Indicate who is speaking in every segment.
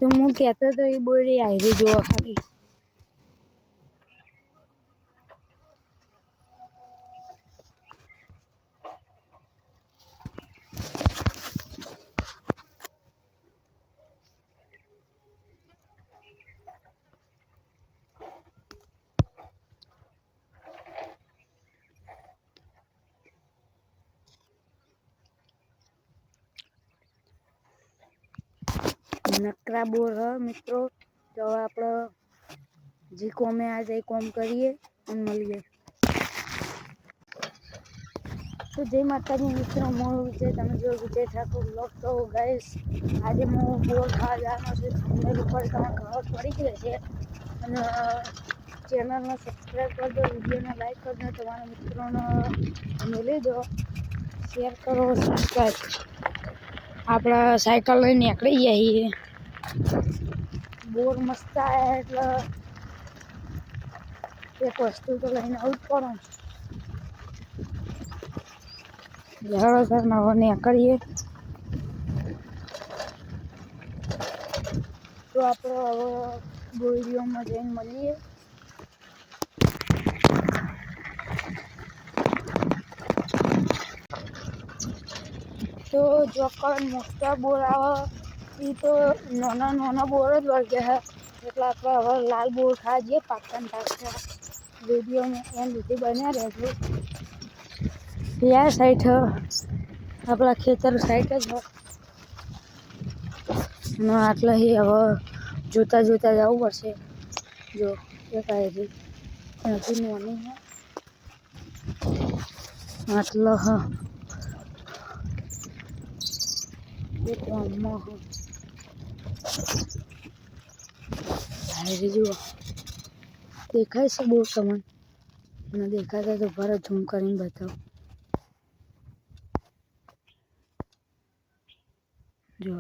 Speaker 1: તો હું કહેતો તો એ બોરી આવી જોવા ખાલી નકરા બોર હ મિત્રો. તો આપણે જે કોમે આજે કોમ કરીએ અને મળીએ. તો જય માતાજી મિત્રો, હું વિજય, તમે જો વિજય ઠાકુર બ્લોગ. તો ગાઈસ આજે હું બોર ખાવા જવાનો છું. થંબનેલ ઉપર તમને ખબર પડી ગઈ હશે. અને ચેનલને સબસ્ક્રાઈબ કરી દો, વિડીયોને લાઈક કરી દો, તમારા મિત્રોને મેળી દો, શેર કરો, સબસ્ક્રાઈબ. આપણા સાયકલ લઈને નીકળી જઈએ. બોર મસ્ત આવ્યા એટલે એક વસ્તુ તો લઈને આવું જ પડે. ઝાડો સર નવો નીકળીએ. તો આપણે હવે બોરીઓમાં જઈને મળીએ. તો જો કોઈ મોટા બોર આવે એ તો નાના બોર જ વળગે છે. એટલે આપણે હવે લાલ બોર ખાવા જઈએ પાટણ પાછા વિડીયોમાં એમ લીધે બન્યા રહેજો. યા સાઈડ આપણા ખેતર સાઈડ જ આટલે હવે જોતા જવું પડશે. જો એકાએથી હજી નોની આટલો એક ગામમાં જુઓ દેખાય છે બહુ તમને? અને દેખાતા તો ભર ઝૂમ કરીને બતાવો. જો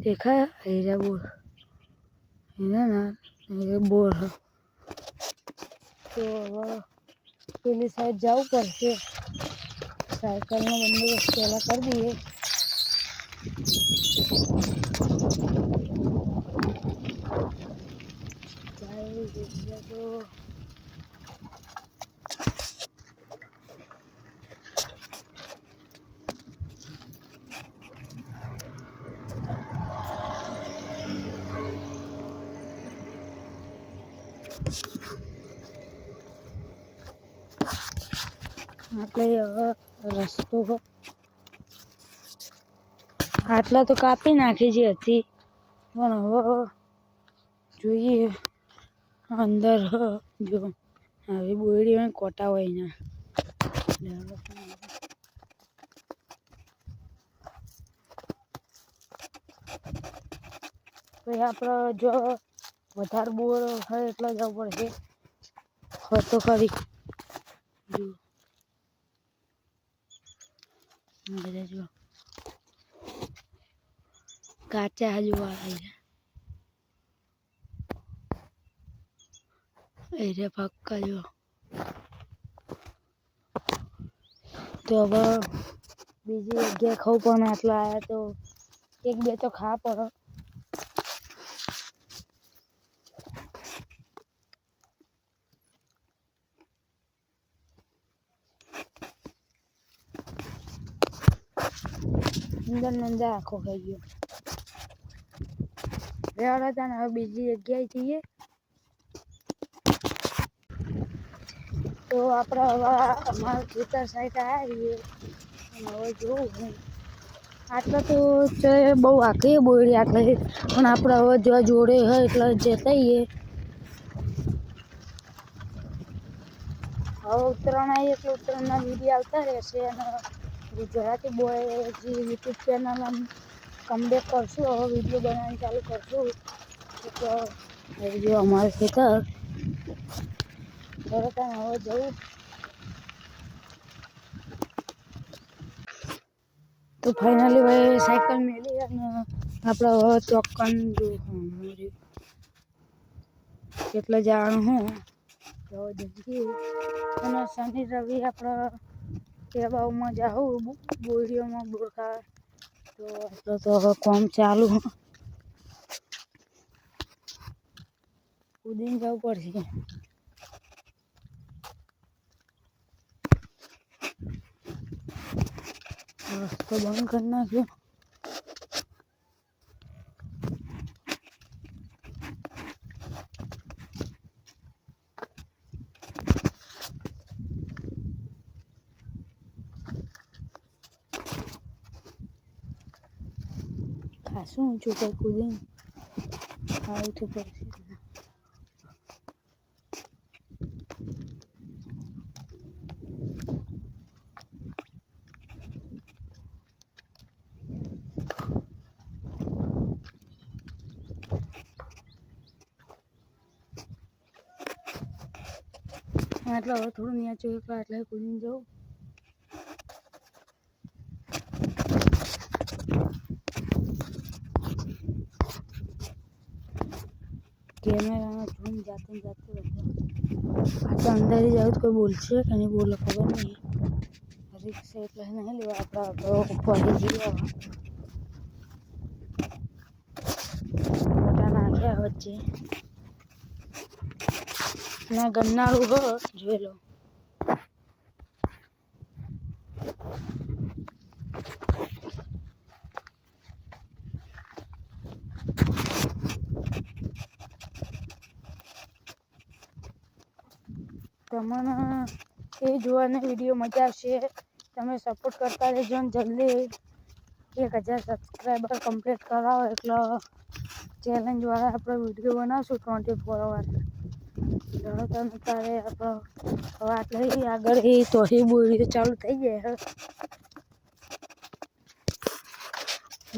Speaker 1: દેખાય હીરા બોર હીરા બોર. તો હવે પેલી સાઈડ જવું પડશે. સાયકલનો બંદોબસ્ત પહેલાં કરી દઈએ. તો આપણે હવે રસ્તો આટલા તો કાપી નાખી જે હતી, પણ હવે જોઈએ અંદર જો આવી બોયડી કોટા હોય ને પછી આપણે જો વધારે બોર હોય એટલે જવું પડશે. હોય તો ખરી બધા જો કાચા હજુ એ પક્કા જો. તો હવે બીજી જગ્યાએ ખાવું પણ આટલા આવ્યા તો એક બે તો ખાવા પડે. અંદર આખો ખાઈ ગયો. રેવાડો તાને હવે બીજી જગ્યાએ જઈએ. તો આપણે હવે અમારા ખેતર સાઈડ આવ્યા રહીએ. હવે જોવું આટલા તો બહુ આખી બોયડી આટલે પણ આપણે હવે જો જોડે હોય એટલે જતાઈએ. હવે ઉત્તરાયણ આવી એટલે ઉત્તરાયણના વિડીયો આવતા રહેશે. અને ગુજરાતી બોય જે યુટ્યુબ ચેનલ કમબેક કરશું. હવે વિડીયો બનાવવાનું ચાલુ કરશું. તો જો અમારે ખેતર તરત હવે જવું. તો ફાઇનલી ભાઈ સાયકલ મેલી અને આપણે હવે ચોક્કન એટલે જવાનું હું જઈએ. અને શનિ રવિ આપણે તહેવારોમાં જાઉં બોરીઓમાં બોરખા તો આપણે તો હવે કામ ચાલુ કૂદીને જવું પડશે. રસ્તો બંધ કરી નાખ્યો. ખાસું ઊંચું કંઈ કૂદીને આવવું તો પડશે. એટલે હવે થોડું નીચે એટલે કૂદીને જવું. કેમેરામાં ઝૂમ જાતે જાતે આ તો અંદર જાવ તો કોઈ બોલશે કે નહીં બોલે ખબર નહીં. રિક્ષા એટલે નહીં લેવા આપણે પડી જઈએ. મોટા નાખ્યા વચ્ચે ના ગન્નાળું હો જોઈ લો. તમને એ જોવાને વિડીયો મજા આવશે. તમે સપોર્ટ કરતા રહેજો ને જલ્દી 1000 સબસ્ક્રાઈબર કમ્પ્લીટ કરાવો એટલે ચેલેન્જવાળા આપણે વિડીયો બનાવશું 24 અવર. તમે તારે આપણો વાત લઈ આગળ એ તો એ વિડીયો ચાલુ થઈ જાય.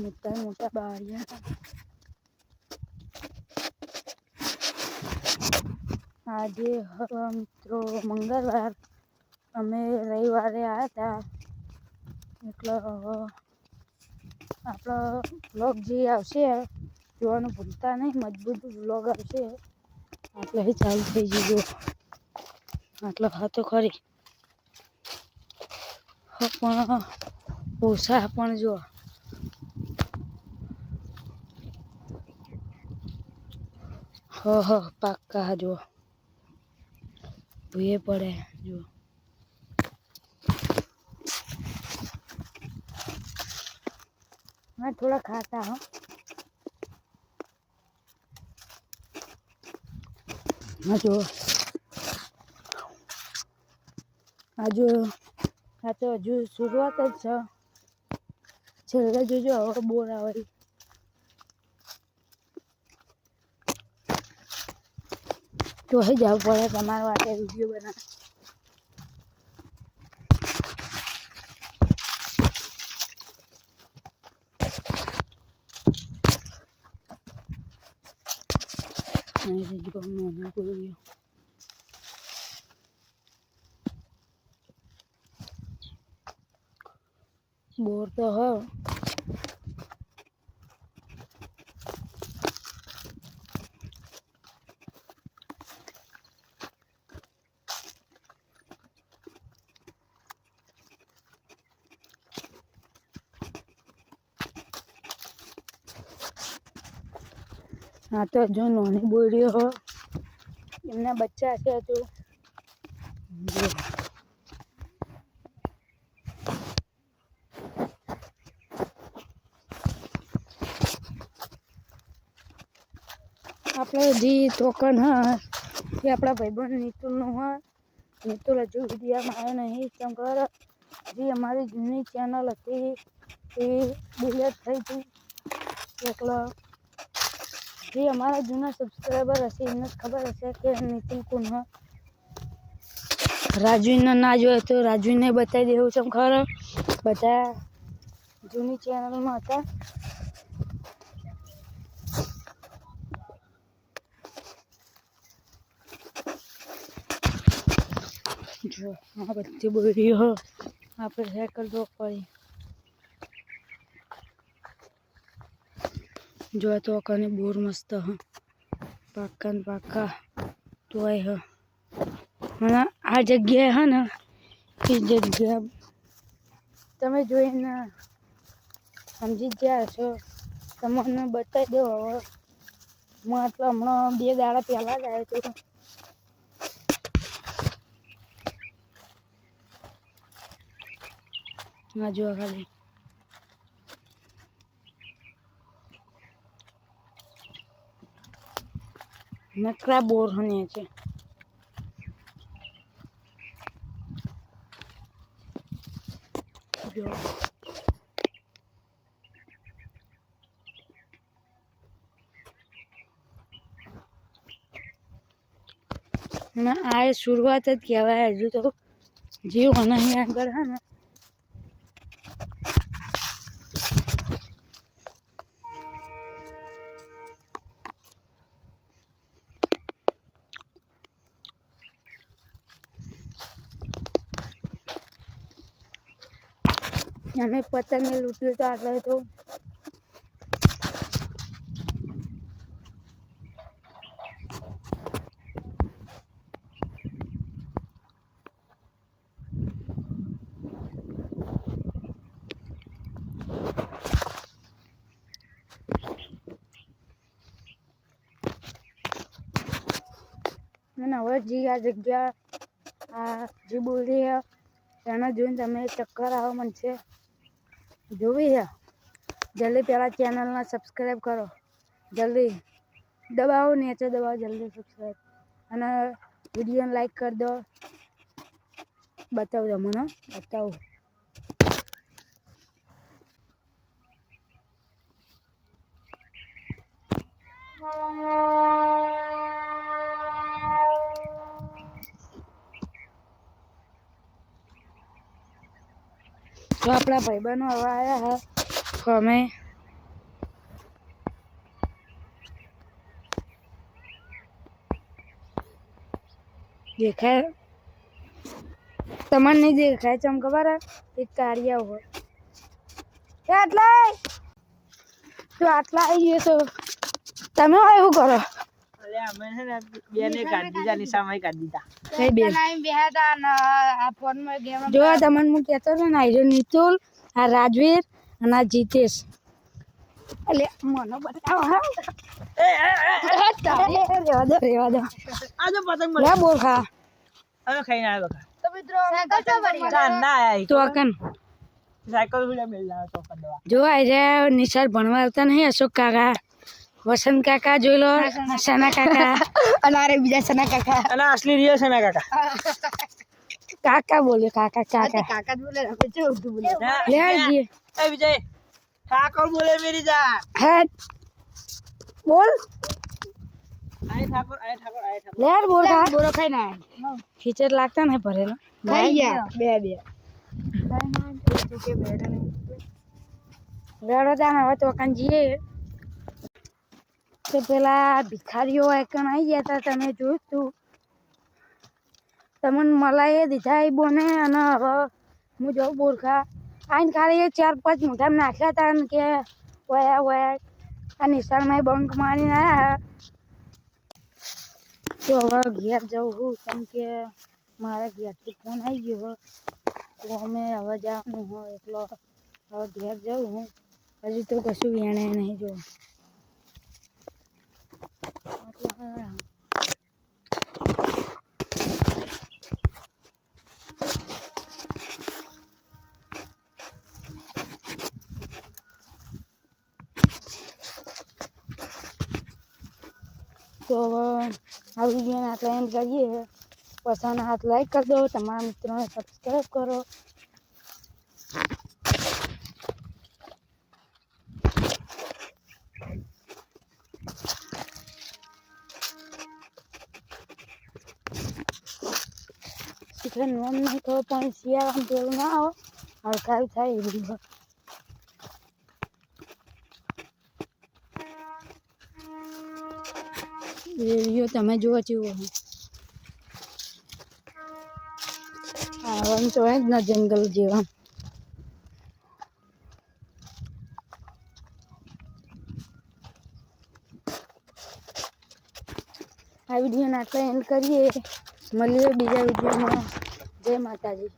Speaker 1: મોટા મોટા બાળિયા. આજે મિત્રો મંગળવાર, અમે રવિવારે આવ્યા હતા એટલે આપણો વ્લોગ જે આવશે જોવાનું ભૂલતા નહીં. મજબૂત વ્લોગ આવશે એટલે એ ચાલુ થઈ જજો. આટલો હતો ખરી પણ ઓછા પણ જો પાક્કા જો ભૂએ પડે જો. હા થોડા ખાતા હો. હા જો આ તો હજુ શરૂઆત જ છે. છેલ્લે જોજો હવે બોર આવે. તો જવું પડે તમારા માટે વિડીયો બનાવ. બોર તો હો હા તો જો નાની બોડીઓ હો એમના બચ્ચા છે. તો આપણે જે ટોકન હા એ આપણા ભાઈબંધ નિતુલનું હા. નિતુલ હજુ વિડીયોમાં આવ્યો નહીં. કેમ કે જે અમારી જૂની ચેનલ હતી એ ડિલીટ થઈ હતી. એટલે જે અમારા જૂના સબસ્ક્રાઈબર હશે એમને ખબર હશે કે નિતુલ કોણ હા. રાજવીને ના જોયે તો રાજવીને બતાવી દેવું છે. ખરા બધા જૂની ચેનલમાં હતા. જો આ બધી બોરી હો આપણે સાયકલ રોક પડી. જો તો કને બોર મસ્ત હ પાક્કા ને પાક્કા તોય હ. અને આ જગ્યાએ હે ને એ જગ્યા તમે જોઈને સમજી જ ગયા છો. તમને બતાવી દો હવે. હું આટલો હમણાં 2 દાડા પહેલાં જ આવ્યો હતો. ના જો ખાલી નકરા બોર હને છે. જો ના આ શરૂઆત જ કહેવાય. હજુ તો જીવ નહીં આગળ હે ને અમે પતંગ લૂંટ્યું તો આગળ તો અને હવે જે આ જગ્યા આ જે બોલી એના જોઈને તમે ચક્કર આવવા મળશે. જોવી છે જલ્દી પહેલાં ચેનલને સબસ્ક્રાઈબ કરો. જલ્દી દબાવો, નીચે દબાવો જલ્દી સબસ્ક્રાઈબ અને વિડીયોને લાઈક કરી દો. બતાવું તમને બતાવું. તો આપણા ભાઈબંધો હવે આવ્યા છે. અમે દેખાય તમને નહીં દેખાય ચમ ખબર એક કારિયા હોય આટલા તો આટલા આવી ગયો તો તમે એવું કરો.
Speaker 2: અમે છે ને બેને કાઢી દીધા, નિશામાં કાઢી દીધા.
Speaker 1: જો તમને હું કહેતો હતો ને આ નિતુલ, આ રાજવીર અને આ જીતેશ. એટલે મને બતાવો રેવા દો.
Speaker 2: આ જો પતંગ
Speaker 1: લે બોલ ખા
Speaker 2: અમે ખાઈને આવ્યા બકા.
Speaker 3: તો મિત્રો
Speaker 2: ના આયા
Speaker 1: તો અકન
Speaker 2: સાયકલ ભૂલા મેળા તો કદવા.
Speaker 1: જો આ નિશાળ ભણવા આવતા નહીં. અશોક કાકા, વસંત કાકા જોઈ લો, સના કાકા
Speaker 3: અને અરે બીજા સના કાકા
Speaker 2: અને અસલી રિયલ છે ને કાકા.
Speaker 1: કાકા બોલે કાકા કાકા
Speaker 3: કાકા બોલે આપણે જો ઉર્દુ બોલે.
Speaker 1: લે આવજે.
Speaker 2: એ વિજય ઠાકોર બોલે મેરી જાન.
Speaker 1: હા બોલ
Speaker 2: આય ઠાકોર આય ઠાકોર આય ઠાકોર.
Speaker 1: લે યાર બોલ ખા.
Speaker 3: બોરો ખાઈ ના
Speaker 1: ખીચડ લાગતા નહીં ભરેલો.
Speaker 3: ખાઈ ગયા બે
Speaker 1: લેડો તાન હવે તો અકન જઈએ. તો પેલા ભિખારીઓ એકન આવી ગયા હતા. તમે જોયું તું. તમને મલાઈ દીધા એ બોને અને હવે હું જાઉં બોરખા આઈને ખાલી 4-5 મોઢામાં નાખ્યા હતા ને કે વયા આ નિશાળમાં બંક મારીને આવ્યા. તો હવે ઘેર જવું હું કેમ કે મારા ઘેરથી ફોન આવી ગયો. તો અમે હવે જવાનું હોય એટલો હવે ઘેર જવું હું. હજુ તો કશું વેણે નહીં જો. તો આ વિડીયોને આટલા એન્ડ કરીએ. પસંદ હાથ લાઈક કરી દો, તમારા મિત્રોને સબસ્ક્રાઈબ કરો. શીખર નોમ નહીં ખબર પણ શિયાળામાં પેલું ના આવો હડકાયું થાય એ બધું. વિડીયો તમે જુઓ જેવો આવવાનું તો હોય જ ના જંગલ જેવા. આ વિડીયોને આટલા એન્ડ કરીએ. મળીએ બીજા વિડીયોમાં. જય માતાજી.